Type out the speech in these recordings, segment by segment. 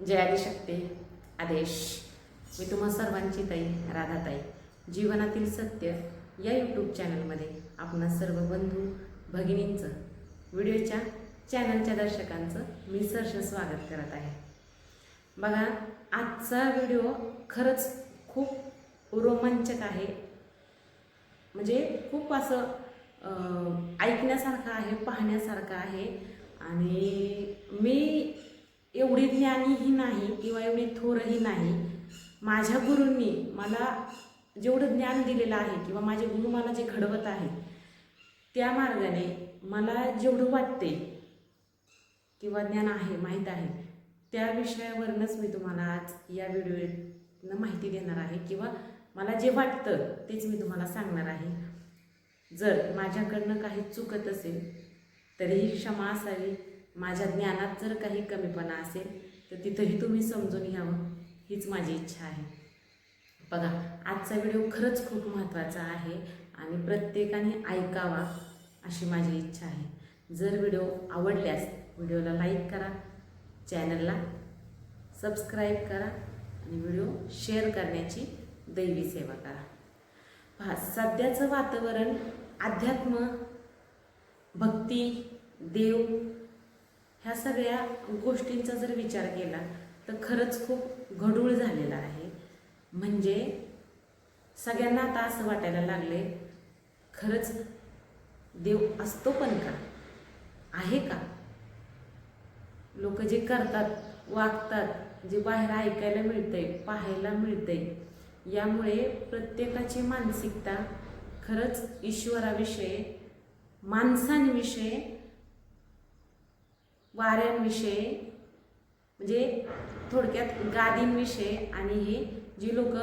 जय आदिशक्ती आदेश. मी तुम्हा सर्वांची ताई राधाताई. जीवनातील सत्य या यूट्यूब चॅनलमध्ये आपणा सर्व बंधू भगिनींचं, व्हिडिओच्या चॅनलच्या दर्शकांचं मी सहर्ष स्वागत करत आहे. बघा, आजचा व्हिडिओ खरंच खूप रोमांचक आहे. म्हणजे खूप असं ऐकण्यासारखं आहे, पाहण्यासारखं आहे. आणि मी एवढी ज्ञानीही नाही किंवा एवढी थोरही नाही. माझ्या गुरूंनी मला जेवढं ज्ञान दिलेलं आहे किंवा माझे गुरु मला जे घडवत आहे त्या मार्गाने मला जेवढं वाटते किंवा ज्ञान आहे, माहीत आहे, त्या विषयावरूनच मी तुम्हाला आज या व्हिडिओनं माहिती देणार आहे किंवा मला जे वाटतं तेच मी तुम्हाला सांगणार आहे. जर माझ्याकडनं काही चुकत असेल तरीही क्षमा असावी. माझ्या ज्ञानात जर काही कमीपणा असेल तर तिथंही तुम्ही समजून घ्यावं, हीच माझी इच्छा आहे. बघा, आजचा व्हिडिओ खरंच खूप महत्त्वाचा आहे आणि प्रत्येकाने ऐकावा अशी माझी इच्छा आहे. जर व्हिडिओ आवडल्यास व्हिडिओला लाईक करा, चॅनलला सबस्क्राईब करा आणि व्हिडिओ शेअर करण्याची दैवी सेवा करा. पहा, सध्याचं वातावरण अध्यात्म, भक्ती, देव ह्या सगळ्या गोष्टींचा जर विचार केला तर खरंच खूप गढूळ झालेला आहे. म्हणजे सगळ्यांना आता असं वाटायला लागले, खरंच देव असतो पण का, आहे का? लोक जे करतात, वागतात, जे बाहेर ऐकायला मिळतंय, पाहायला मिळतंय, यामुळे प्रत्येकाची मानसिकता खरंच ईश्वराविषयी, माणसांविषयी, वाऱ्यांविषयी, म्हणजे थोडक्यात गादींविषयी आणि हे जी लोक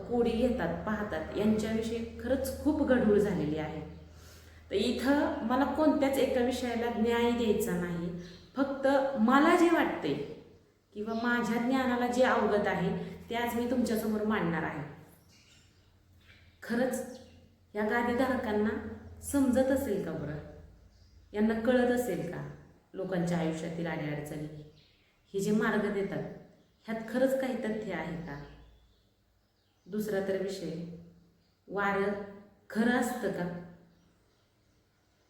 कोडी घेतात, पाहतात, यांच्याविषयी खरंच खूप गढूळ झालेली आहे. तर इथं मला कोणत्याच एका विषयाला न्याय द्यायचा नाही. फक्त मला जे वाटते किंवा माझ्या ज्ञानाला जे अवगत आहे ते आज मी तुमच्यासमोर मांडणार आहे. खरंच या गादीधारकांना समजत असेल का बरं? यांना कळत असेल का लोकांच्या आयुष्यातील अडीअडचणी? हे जे मार्ग देतात ह्यात खरंच काही तथ्य आहे का? दुसरा तर विषय, वारं खरं असतं का,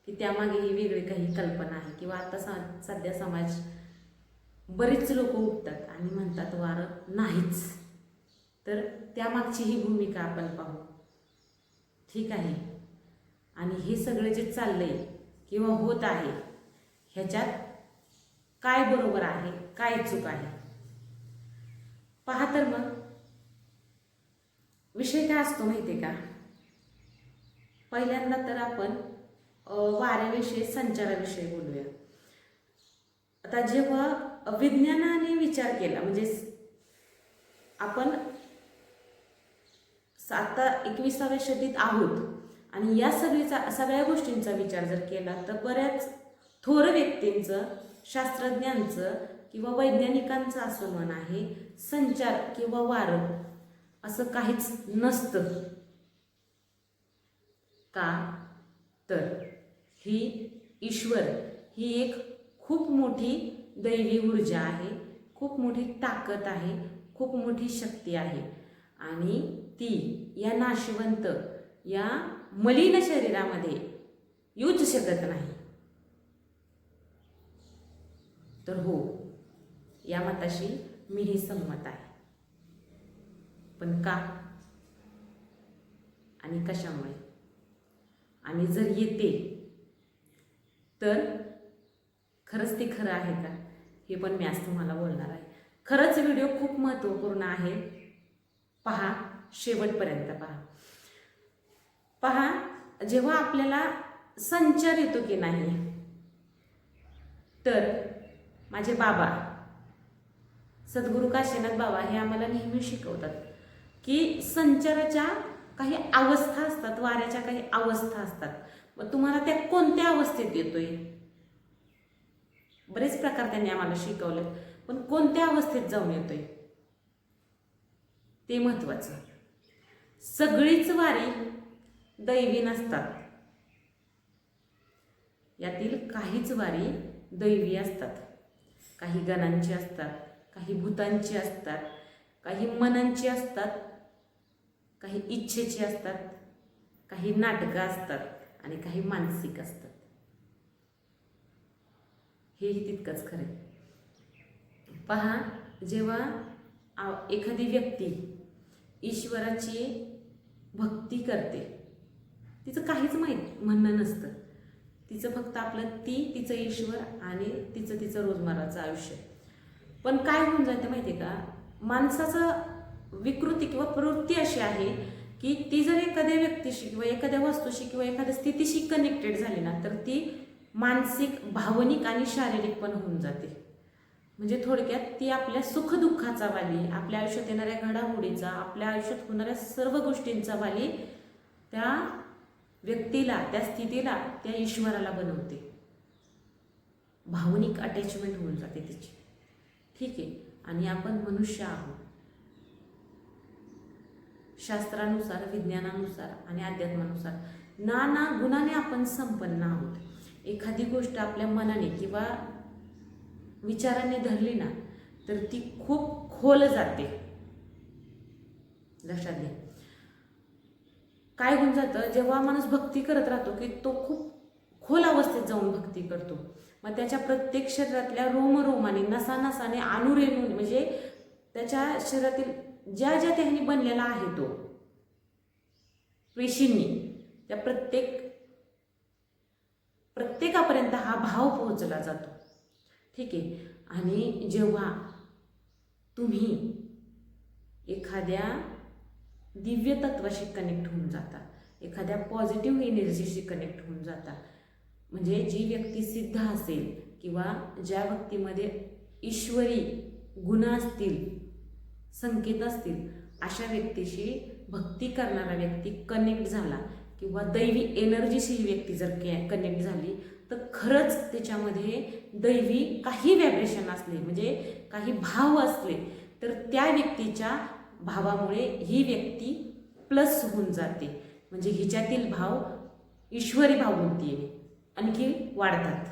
की त्यामागे ही वेगळी काही कल्पना आहे? किंवा आता सध्या समाज बरीच लोक उठतात आणि म्हणतात वारं नाहीच. तर त्यामागची ही भूमिका आपण पाहू. ठीक आहे. आणि हे सगळं जे चाललंय किंवा होत आहे ह्याच्यात काय बरोबर आहे, काय चूक आहे? पहा, तर मग विषय काय असतो माहिती आहे का? पहिल्यांदा तर आपण वाऱ्याविषयी, संचाराविषयी बोलूया. आता जेव्हा विज्ञानाने विचार केला, म्हणजे आपण आता 21व्या शतीत आहोत आणि या सगळ्या गोष्टींचा विचार जर केला तर बऱ्याच थोर व्यक्तींचं, शास्त्रज्ञांचं किंवा वैज्ञानिकांचं असं मन आहे, संचार किंवा वारं असं काहीच नसतं. का तर ही ईश्वर ही एक खूप मोठी दैवी ऊर्जा आहे, खूप मोठी ताकद आहे, खूप मोठी शक्ती आहे आणि ती या नाशवंत, या मलिन शरीरामध्ये येऊच शकत नाही. तर हो, या मताशी मीही सहमत आहे. पण का आणि कशामुळे? आणि जर येते तर खरंच ते खरं आहे का, हे पण मी आज तुम्हाला बोलणार आहे. खरंच व्हिडिओ खूप महत्त्वपूर्ण आहे. पहा, शेवटपर्यंत पहा. पहा, जेव्हा आपल्याला संचार येतो की नाही, तर माझे बाबा सद्गुरू काशीनाथ बाबा हे आम्हाला नेहमी शिकवतात की संचाराच्या काही अवस्था असतात, वाऱ्याच्या काही अवस्था असतात. मग तुम्हाला त्या कोणत्या अवस्थेत येतोय? बरेच प्रकार त्यांनी आम्हाला शिकवले, पण कोणत्या अवस्थेत जाऊन येतोय ते महत्त्वाचं. सगळीच वारी दैवी नसतात, यातील काहीच वारी दैवी असतात. काही गणांची असतात, काही भूतांची असतात, काही मनांची असतात, काही इच्छेची असतात, काही नाटकं असतात आणि काही मानसिक असतात. हेही तितकंच खरं आहे. पहा, जेव्हा एखादी व्यक्ती ईश्वराची भक्ती करते, तिचं काहीच म्हणणं नसतं. तिचं फक्त आपलं तिचं ईश्वर आणि तिचं रोजमर्राचं आयुष्य. पण काय होऊन जाते माहिती आहे का, माणसाचं विकृती किंवा प्रवृत्ती अशी आहे की ती जर एखाद्या व्यक्तीशी किंवा एखाद्या वस्तूशी किंवा एखाद्या स्थितीशी कनेक्टेड झाली ना, तर ती मानसिक, भावनिक आणि शारीरिक पण होऊन जाते. म्हणजे थोडक्यात ती आपल्या सुखदुःखाचा वाली, आपल्या आयुष्यात येणाऱ्या घडामोडीचा, आपल्या आयुष्यात होणाऱ्या सर्व गोष्टींचा वाली त्या व्यक्तीला, त्या स्थितीला, त्या ईश्वराला बनवते. भावनिक अटॅचमेंट होऊन जाते तिची. ठीक आहे. आणि आपण मनुष्य आहोत. शास्त्रानुसार, विज्ञानानुसार आणि अध्यात्मानुसार नाना गुणाने आपण संपन्न आहोत. एखादी गोष्ट आपल्या मनाने किंवा विचाराने धरली ना, तर ती खूप खोल जाते. लक्षात घ्या. काय होऊन जातं, जेव्हा माणूस भक्ती करत राहतो की तो खूप खोल अवस्थेत जाऊन भक्ती करतो. मग त्याच्या प्रत्येक शरीरातल्या रोमरोमाने, नसानसाने, अणुरेणूने, म्हणजे त्याच्या शरीरातील ज्या ज्या त्यांनी बनलेला आहे तो पेशींनी, त्या प्रत्येकापर्यंत हा भाव पोहोचला जातो. ठीक आहे. आणि जेव्हा तुम्ही एखाद्या दिव्य तत्वाशी कनेक्ट होऊन जाता, एखाद्या पॉझिटिव्ह एनर्जीशी कनेक्ट होऊन जाता, म्हणजे जी व्यक्ती सिद्ध असेल किंवा ज्या व्यक्तीमध्ये ईश्वरी गुण असतील, संकेत असतील, अशा व्यक्तीशी भक्ती करणारा व्यक्ती कनेक्ट झाला किंवा दैवी एनर्जीशी ही व्यक्ती जर कनेक्ट झाली, तर खरंच त्याच्यामध्ये दैवी काही व्हायब्रेशन असले, म्हणजे काही भाव असले, तर त्या व्यक्तीच्या भावामुळे ही व्यक्ती प्लस होऊन जाते. म्हणजे हिच्यातील भाव ईश्वरी भाव म्हणते आणखी वाढतात.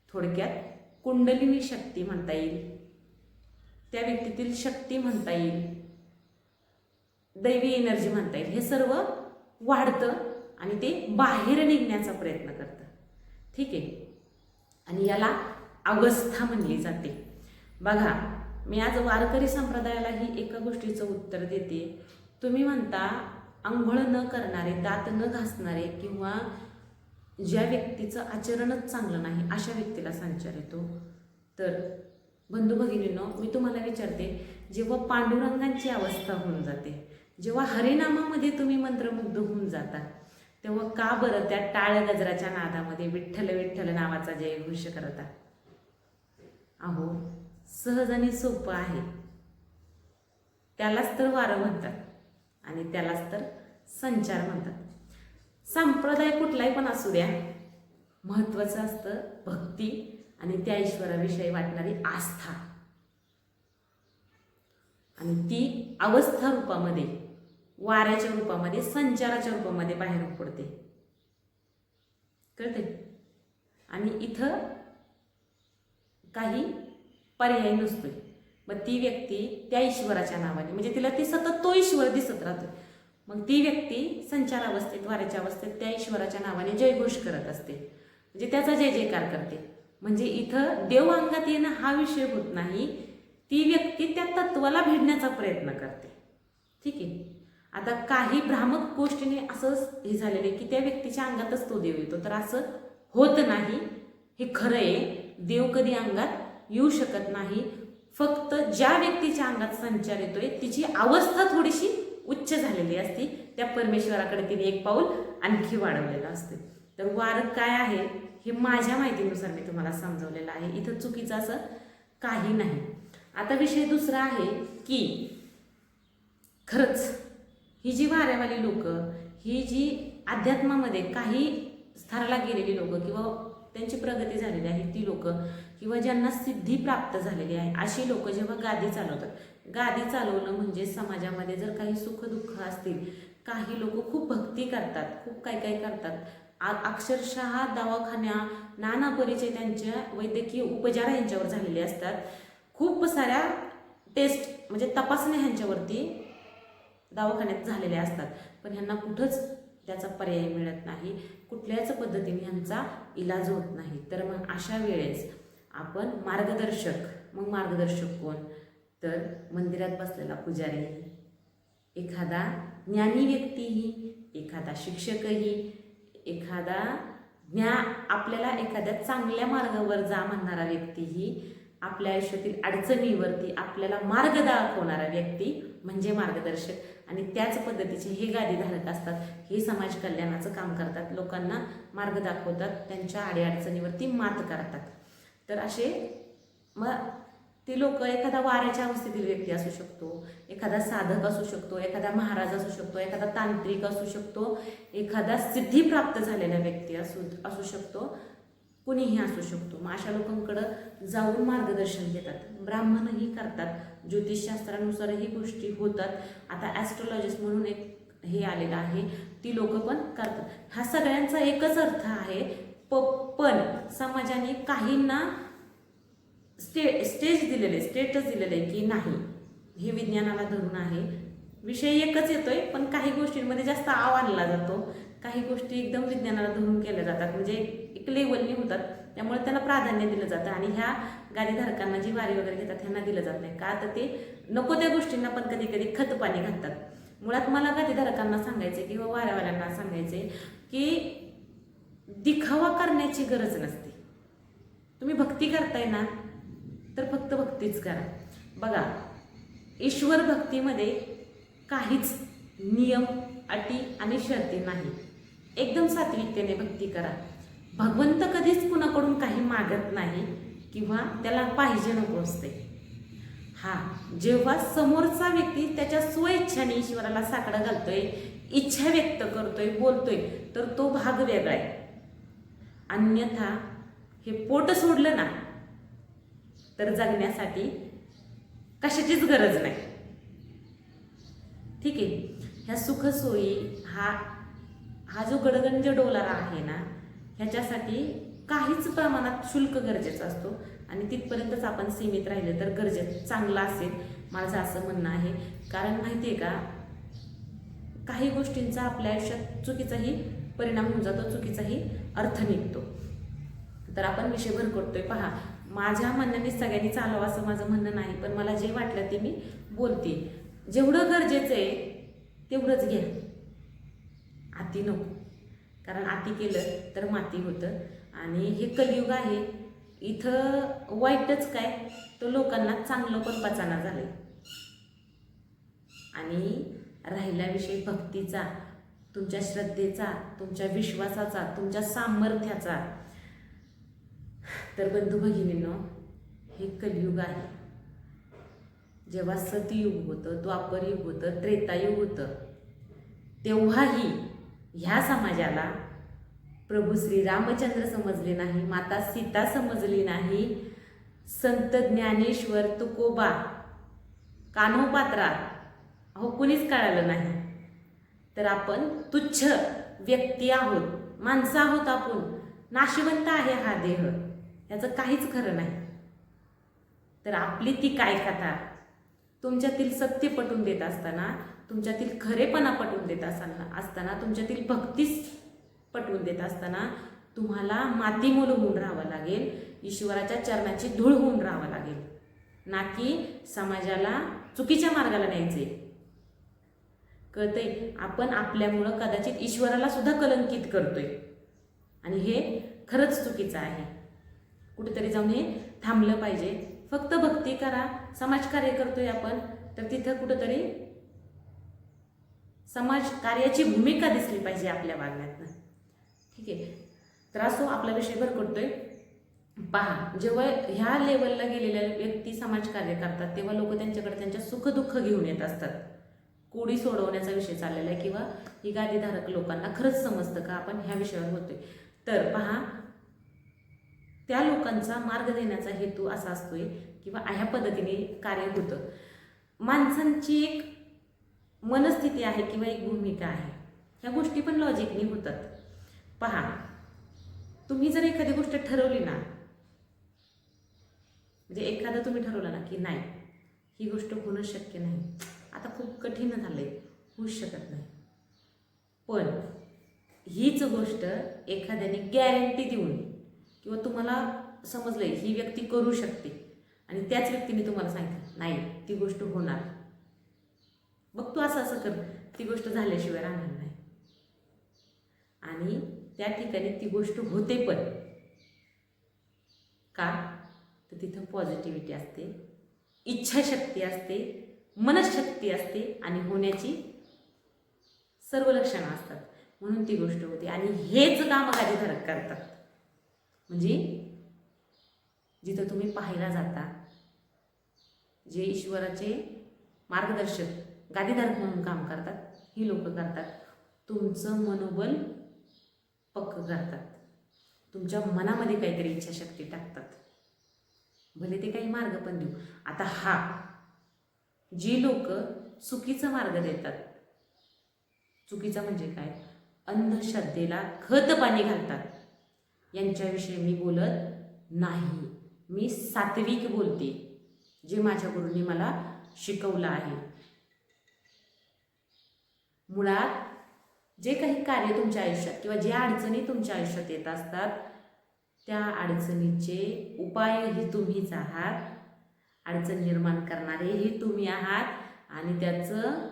थोडक्यात कुंडलिनी शक्ती म्हणता येईल, त्या व्यक्तीतील शक्ती म्हणता येईल, दैवी एनर्जी म्हणता येईल. हे सर्व वाढतं आणि ते बाहेर निघण्याचा प्रयत्न करतं. ठीक आहे. आणि याला अवस्था म्हणली जाते. बघा, मी आज वारकरी संप्रदायालाही एका गोष्टीचं उत्तर देते. तुम्ही म्हणता आंघोळ न करणारे, दात न घासणारे किंवा ज्या व्यक्तीचं आचरणच चांगलं नाही अशा व्यक्तीला संचार येतो. तर बंधू भगिनींनो, मी तुम्हाला विचारते, जेव्हा पांडुरंगांची अवस्था होऊन जाते, जेव्हा हरिनामामध्ये तुम्ही मंत्रमुग्ध होऊन जाता, तेव्हा का बरं त्या टाळ गजराच्या नादामध्ये विठ्ठल विठ्ठल नावाचा जयघोष करता? अहो, सहज आणि सोपं आहे. त्यालाच तर वारं म्हणतात आणि त्यालाच तर संचार म्हणतात. संप्रदाय कुठलाही पण असू द्या, महत्त्वाचं असतं भक्ती आणि त्या ईश्वराविषयी वाटणारी आस्था. आणि ती अवस्था रूपामध्ये, वाऱ्याच्या रूपामध्ये, संचाराच्या रूपामध्ये बाहेर पडते. कळते? आणि इथं काही पर्याय नसतोय. मग ती व्यक्ती त्या ईश्वराच्या नावाने, म्हणजे तिला ती सतत तो ईश्वर दिसत राहतो, मग ती व्यक्ती संचार अवस्थेत, वाऱ्याच्या अवस्थेत त्या ईश्वराच्या नावाने जयघोष करत असते, म्हणजे त्याचा जय जयकार करते. म्हणजे इथं देव अंगात येणं हा विषय होत नाही. ती व्यक्ती त्या तत्वाला भिडण्याचा प्रयत्न करते. ठीक आहे. आता काही भ्रामक गोष्टीने असं हे झालेलं आहे की त्या व्यक्तीच्या अंगातच तो देव येतो, तर असं होत नाही. हे खरं आहे. देव कधी अंगात येऊ शकत नाही. फक्त ज्या व्यक्तीच्या अंगात संचार येतोय तिची अवस्था थोडीशी उच्च झालेली असते, त्या परमेश्वराकडे तिने एक पाऊल आणखी वाढवलेलं असते. तर वार काय आहे हे माझ्या माहितीनुसार मी तुम्हाला समजवलेलं आहे. इथं चुकीचं असं काही नाही. आता विषय दुसरा आहे की खरंच ही जी वाऱ्यावाली लोक, ही जी अध्यात्मामध्ये काही स्तराला गेलेली लोक किंवा त्यांची प्रगती झालेली आहे ती लोक, किंवा ज्यांना सिद्धी प्राप्त झालेली आहे अशी लोक जेव्हा गादी चालवतात, गादी चालवणं म्हणजे समाजामध्ये जर काही सुखदुःख असतील, काही लोक खूप भक्ती करतात, खूप काय करतात, अक्षरशः दवाखान्या, नाना परिचय त्यांच्या वैद्यकीय उपचार यांच्यावर झालेले असतात, खूप साऱ्या टेस्ट म्हणजे तपासण्या ह्यांच्यावरती दवाखान्यात झालेल्या असतात, पण ह्यांना कुठंच त्याचा पर्याय मिळत नाही, कुठल्याच पद्धतीने ह्यांचा इलाज होत नाही. तर मग अशा वेळेस आपण मार्गदर्शक कोण? तर मंदिरात बसलेला पुजारी, एखादा ज्ञानी व्यक्तीही, एखादा शिक्षकही, एखादा आपल्याला एखाद्या चांगल्या मार्गावर जा म्हणणारा व्यक्तीही, आपल्या आयुष्यातील अडचणीवरती आपल्याला मार्ग दाखवणारा व्यक्ती म्हणजे मार्गदर्शक. आणि त्याच पद्धतीचे हे गादीधारक असतात. हे समाज कल्याणाचं काम करतात, लोकांना मार्ग दाखवतात, त्यांच्या अडीअडचणीवरती मात करतात. तर असे मग ती लोक एखादा वाऱ्याच्या अवस्थेतील व्यक्ती असू शकतो, एखादा साधक असू शकतो, एखादा महाराज असू शकतो, एखादा तांत्रिक असू शकतो, एखादा सिद्धी प्राप्त झालेला व्यक्ती असू शकतो, कुणीही असू शकतो. मग अशा लोकांकडं जाऊन मार्गदर्शन घेतात. ब्राह्मणही करतात, ज्योतिषशास्त्रानुसारही गोष्टी होतात. आता ॲस्ट्रोलॉजिस्ट म्हणून एक हे आलेलं आहे, ती लोक पण करतात. हा सगळ्यांचा एकच अर्थ आहे, पण समाजाने काहींना स्टेटस दिलेले की नाही हे विज्ञानाला धरून आहे, विषय एकच येतोय, पण काही गोष्टींमध्ये जास्त आव आणला जातो, काही गोष्टी एकदम विज्ञानाला धरून केल्या जातात, म्हणजे एक लेवलनी होतात, त्यामुळे त्यांना प्राधान्य दिलं जातं. आणि ह्या गादीधारकांना जी वारी वगैरे घेतात ह्यांना दिलं जात नाही का, तर ते नको त्या गोष्टींना पण कधी कधी खतपाणी घालतात. मुळात मला गादीधारकांना सांगायचे किंवा वाऱ्यावाल्यांना सांगायचे की दिखावा करण्याची गरज नसते. तुम्ही भक्ती करताय ना, तर फक्त भक्तीच करा. बघा, ईश्वर भक्तीमध्ये काहीच नियम, अटी आणि शर्ती नाही. एकदम सात्विकतेने भक्ती करा. भगवंत कधीच कुणाकडून काही मागत नाही किंवा त्याला पाहिजे नको असते. जेव्हा समोरचा व्यक्ती त्याच्या स्वइच्छाने ईश्वराला साकडं घालतोय, इच्छा व्यक्त करतोय, बोलतोय, तर तो भाग वेगळा आहे. अन्यथा हे पोट सोडलं ना तर जगण्यासाठी कशाचीच गरज नाही. ठीक आहे. ह्या सुखसोयी हा जो गडगंज डोलारा आहे ना, ह्याच्यासाठी काहीच प्रमाणात शुल्क गरजेचं असतो आणि तिथपर्यंतच आपण सीमित राहिले तर गरजेचं चांगलं असेल, माझं असं म्हणणं आहे. कारण माहिती आहे का, काही गोष्टींचा आपल्या आयुष्यात चुकीचाही परिणाम होऊन जातो, चुकीचाही अर्थ निघतो. तर आपण विषय भरकटतोय. पहा, माझ्या म्हणण्याने सगळ्यांनी चालवा असं माझं म्हणणं नाही, पण मला जे वाटलं ते मी बोलते. जेवढं गरजेचं आहे तेवढंच घ्या, अति नको. कारण अति केलं तर माती होतं. आणि हे कलियुग आहे, इथं वाईटच काय तर लोकांना चांगलं पण पचाना झालंय. आणि राहिला विषय भक्तीचा, तुमच्या श्रद्धेचा, तुमच्या विश्वासाचा, तुमच्या सामर्थ्याचा, तर बंधू भगिनींनो, हे कलियुग आहे. जेव्हा सतयुग होतं, द्वापरयुग होतं, त्रेतायुग होतं, तेव्हाही ह्या समाजाला प्रभू श्री रामचंद्र समजले नाही, माता सीता समजली नाही, संत ज्ञानेश्वर तुकोबा, कान्होपात्रा कुणीच कळालं नाही. तर आपण तुच्छ व्यक्ती आहोत, माणसं आहोत, आपण नाशिवंत आहे हा देह, याचं काहीच खरं नाही. तर आपली ती काय कथा, तुमच्यातील सत्य पटवून देत असताना, तुमच्यातील खरेपणा पटवून देत असताना, तुमच्यातील भक्तीच पटवून देत असताना तुम्हाला मातीमोल होऊन राहावं लागेल, ईश्वराच्या चरणाची धूळ होऊन राहावं लागेल, ना की समाजाला चुकीच्या मार्गाला न्यायचे. कळतंय? आपण आपल्यामुळं कदाचित ईश्वराला सुद्धा कलंकित करतोय आणि हे खरंच चुकीचं आहे. कुठेतरी जाऊन हे थांबलं पाहिजे. फक्त भक्ती करा. समाजकार्य करतोय आपण, तर तिथं कुठंतरी समाज कार्याची भूमिका दिसली पाहिजे आपल्या वागण्यातनं. ठीक आहे. तर असो, आपला विषय भरकटतोय. पहा, जेव्हा ह्या लेवलला गेलेल्या व्यक्ती समाजकार्य करतात, तेव्हा लोक त्यांच्याकडे त्यांच्या सुखदुःख घेऊन येत असतात. कोडी सोडवण्याचा विषय चाललेला आहे किंवा ही गादीधारक लोकांना खरंच समजतं का आपण ह्या विषयावर होतोय. तर पहा, त्या लोकांचा मार्ग देण्याचा हेतू असा असतोय किंवा ह्या पद्धतीने कार्य होतं. माणसांची एक मनस्थिती आहे किंवा एक भूमिका आहे, ह्या गोष्टी पण लॉजिकनी होतात. पहा, तुम्ही जर एखादी गोष्ट ठरवली ना, म्हणजे एखादं तुम्ही ठरवलं ना की नाही, ही गोष्ट होणं शक्य नाही, आता खूप कठीण झालं आहे, होऊच शकत नाही, पण हीच गोष्ट एखाद्याने गॅरंटी देऊन किंवा तुम्हाला समजलं आहे ही व्यक्ती करू शकते आणि त्याच व्यक्तीने तुम्हाला सांगितलं नाही ती गोष्ट होणार, मग तू असं असं कर, ती गोष्ट झाल्याशिवाय राहणार नाही. आणि त्या ठिकाणी ती गोष्ट होते पण का, तर तिथं पॉझिटिव्हिटी असते, इच्छाशक्ती असते, मनशक्ती असते आणि होण्याची सर्व लक्षणं असतात, म्हणून ती गोष्ट होते. आणि हेच कामं गादीधारक करतात. म्हणजे जिथं तुम्ही पाहायला जाता, जे ईश्वराचे मार्गदर्शक गादीधारक म्हणून काम करतात, ही लोक करतात तुमचं मनोबल पक्क करतात, तुमच्या मनामध्ये काहीतरी इच्छाशक्ती टाकतात, भले ते काही मार्ग पण देऊ. आता हा जी लोक चुकीचा मार्ग देतात, चुकीचा म्हणजे काय, अंधश्रद्धेला खत पाणी घालतात, यांच्याविषयी मी बोलत नाही. मी सात्विक बोलते, जे माझ्या गुरूंनी मला शिकवलं आहे. मुळात जे काही कार्य तुमच्या आयुष्यात किंवा ज्या अडचणी तुमच्या आयुष्यात येत असतात, त्या अडचणीचे उपायही तुम्हीच आहात, अडचण निर्माण करणारेही तुम्ही आहात आणि त्याचं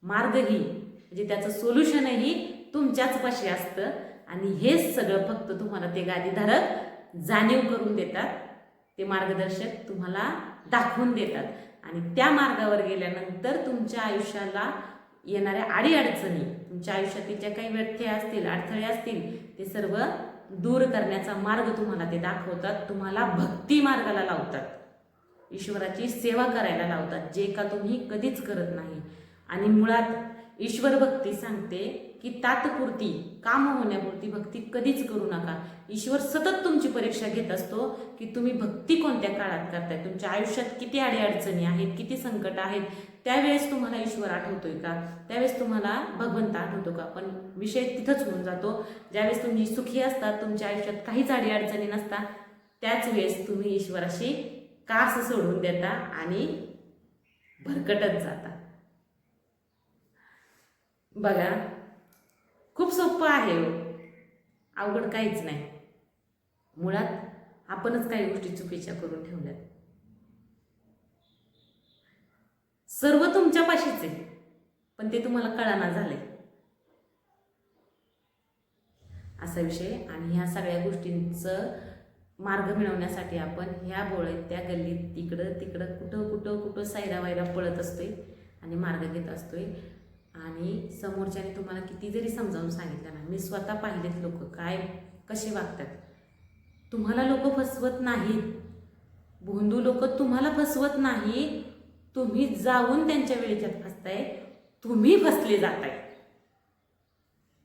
मार्गही म्हणजे त्याचं सोल्युशनही तुमच्याच पाशी असतं. आणि हेच सगळं फक्त तुम्हाला ते गादीधारक जाणीव करून देतात, ते मार्गदर्शक तुम्हाला दाखवून देतात. आणि त्या मार्गावर गेल्यानंतर तुमच्या आयुष्याला येणाऱ्या अडीअडचणी, तुमच्या आयुष्यातील ज्या काही व्यत्यय असतील, अडथळे असतील, ते सर्व दूर करण्याचा मार्ग तुम्हाला ते दाखवतात, तुम्हाला भक्ती मार्गाला लावतात, ईश्वराची सेवा करायला लावतात, जे का तुम्ही कधीच करत नाही. आणि मुळात ईश्वर भक्ती सांगते की तात्पुरती काम होण्यापुरती भक्ती कधीच करू नका. ईश्वर सतत तुमची परीक्षा घेत असतो की तुम्ही भक्ती कोणत्या काळात करताय, तुमच्या आयुष्यात किती अडीअडचणी आहेत, किती संकट आहेत, त्यावेळेस तुम्हाला ईश्वर आठवतोय का, त्यावेळेस तुम्हाला भगवंत आठवतो का. पण विषय तिथंच होऊन जातो, ज्यावेळेस तुम्ही सुखी असतात, तुमच्या आयुष्यात काहीच अडीअडचणी नसतात, त्याच वेळेस तुम्ही ईश्वराशी कास सोडून देता आणि भरकटत जाता. बघा, खूप सोपं आहे, अवघड काहीच नाही. मुळात आपणच काही गोष्टी चुकीच्या करून ठेवल्यात. सर्व तुमच्या पाशीच आहे, पण ते तुम्हाला कळना झाले, असा विषय. आणि ह्या सगळ्या गोष्टींचं मार्ग मिळवण्यासाठी आपण ह्या बोळीत, त्या गल्लीत, तिकडं तिकडं कुठं कुठं कुठं सायरा वायरा पळत असतोय आणि मार्ग घेत असतोय. आणि समोरच्याने तुम्हाला किती जरी समजावून सांगितलं ना, मी स्वतः पाहिलेत लोक काय कसे वागतात. तुम्हाला लोक फसवत नाहीत, भोंदू लोक तुम्हाला फसवत नाही, तुम्ही जाऊन त्यांच्या वेळेच्यात फसताय, तुम्ही फसले जाताय.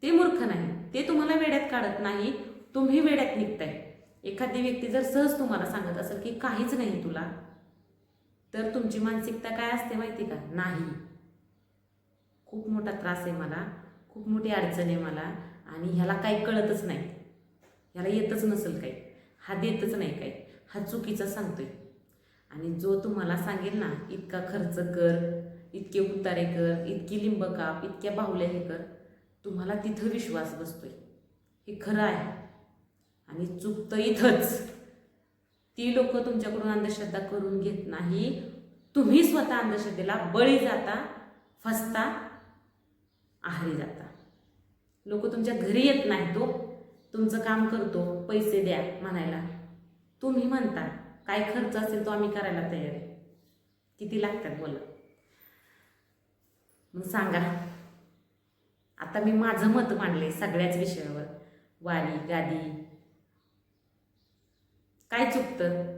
ते मूर्ख नाही, ते तुम्हाला वेड्यात काढत नाही, तुम्ही वेड्यात निघताय. एखादी व्यक्ती जर सहज तुम्हाला सांगत असेल की काहीच नाही तुला, तर तुमची मानसिकता काय असते माहिती का, नाही, खूप मोठा त्रास आहे मला, खूप मोठी अडचण आहे मला, आणि ह्याला काही कळतच नाही, ह्याला येतच नसेल काही, हा देतच नाही काही, हा चुकीचा सांगतोय. आणि जो तुम्हाला सांगेल ना इतका खर्च कर, इतके उतारे कर, इतकी लिंब काप, इतक्या बाहुल्या हे कर, तुम्हाला तिथं विश्वास बसतोय, हे खरं आहे. आणि चुकतं इथंच, ती लोक तुमच्याकडून अंधश्रद्धा करून घेत नाही, तुम्ही स्वतः अंधश्रद्धेला बळी जाता, फसता, आहारी जाता. लोक तुमच्या घरी येत नाही, तो तुमचं काम करतो, पैसे द्या म्हणायला, तुम्ही म्हणता काय खर्च असेल तो आम्ही करायला तयार आहे, किती लागतात बोला, मग सांगा. आता मी माझं मत मांडले सगळ्याच विषयावर, वारी गादी, काय चुकतं,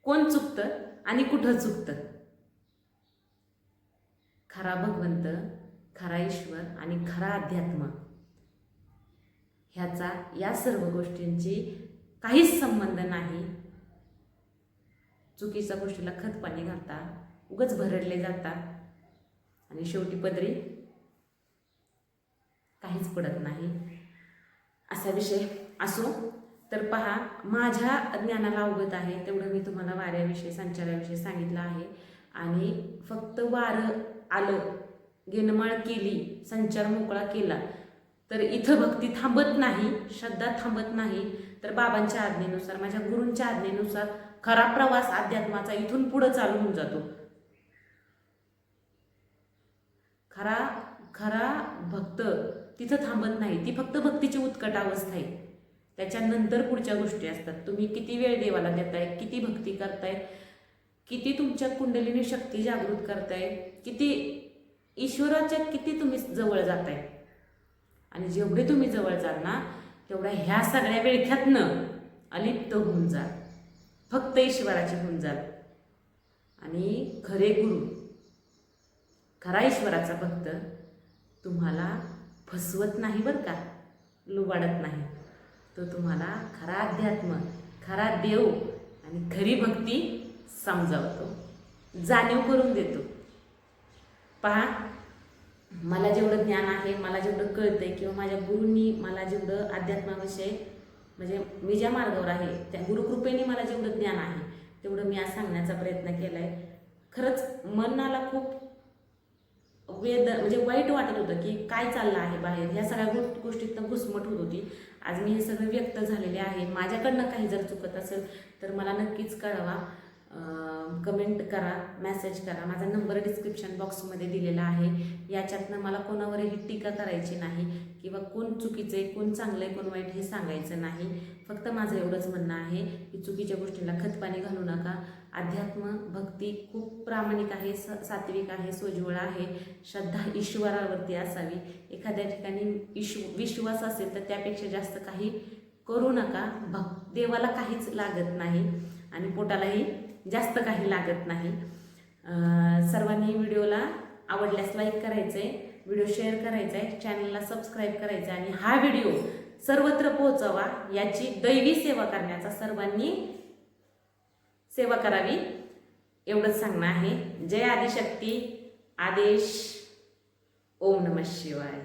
कोण चुकतं आणि कुठं चुकतं. खरा भगवंत, खरा ईश्वर आणि खरा अध्यात्म ह्याचा या सर्व गोष्टींची काहीच संबंध नाही. चुकीच्या गोष्टीला खतपाणी घालता, उगाच भरडले जाता आणि शेवटी पदरी काहीच पडत नाही, असा विषय असो. तर पहा, माझ्या ज्ञानाला अवगत आहे तेवढं मी तुम्हाला वाऱ्याविषयी संचाराविषयी सांगितलं आहे. आणि फक्त वारं आलं, गिनमाळ केली, संचार मोकळा केला तर इथं भक्ती थांबत नाही, श्रद्धा थांबत नाही. तर बाबांच्या आज्ञेनुसार, माझ्या गुरूंच्या आज्ञेनुसार खरा प्रवास अध्यात्माचा इथून पुढं चालू होऊन जातो. खरा खरा भक्त तिथं थांबत नाही. ती फक्त भक्तीची उत्कट अवस्था आहे. त्याच्यानंतर पुढच्या गोष्टी असतात. तुम्ही किती वेळ देवाला देताय, किती भक्ती करताय, किती तुमच्या कुंडलीनी शक्ती जागृत करताय, किती ईश्वराच्या किती तुम्ही जवळ जाताय. आणि जेवढे तुम्ही जवळ जाल ना तेवढ्या ह्या सगळ्या वेळख्यातनं अलिप्त होऊन जाल, फक्त ईश्वराचे होऊन जाल. आणि खरे गुरु, खरा ईश्वराचा भक्त तुम्हाला फसवत नाही बरं का, लुबाडत नाही. तो तुम्हाला खरा अध्यात्म, खरा देव आणि खरी भक्ती समजावतो, जाणीव करून देतो. पहा, मला जेवढं ज्ञान आहे, मला जेवढं कळतंय किंवा माझ्या गुरूंनी मला जेवढं अध्यात्माविषयी, म्हणजे मी ज्या मार्गावर आहे त्या गुरुकृपेने मला जेवढं ज्ञान आहे तेवढं मी आज सांगण्याचा प्रयत्न केला आहे. खरंच मनाला खूप म्हणजे वाईट वाटत होतं की काय चाललं आहे बाहेर, ह्या सगळ्या गोष्टीतनं घुसमट होत होती. आज मी हे सगळं व्यक्त झालेले आहे. माझ्याकडनं काही जर चुकत असेल तर मला नक्कीच कळवा, कमेंट करा, मेसेज करा. माझा नंबर डिस्क्रिप्शन बॉक्समध्ये दिलेला आहे. याच्यातनं मला कोणावरही टीका करायची नाही किंवा कोण चुकीचं आहे, कोण चांगलं आहे, कोण वाईट हे सांगायचं नाही. फक्त माझं एवढंच म्हणणं आहे की चुकीच्या गोष्टींना खतपाणी घालू नका. अध्यात्म भक्ती खूप प्रामाणिक आहे, सात्विक आहे, सोज्वळ आहे. श्रद्धा ईश्वरावरती असावी. एखाद्या ठिकाणी विश्वास असेल तर त्यापेक्षा जास्त काही करू नका. देवाला काहीच लागत नाही आणि पोटालाही जास्त काही लागत नाही. सर्वांनी व्हिडिओला आवडल्यास लाईक करायचं आहे, व्हिडिओ शेअर करायचा आहे, चॅनलला सबस्क्राईब करायचं आहे आणि हा व्हिडिओ सर्वत्र पोहोचावा, याची दैवी सेवा करण्याचा सर्वांनी सेवा करावी एवढंच सांगणं आहे. जय आदिशक्ती. आदेश. ओम नमः शिवाय.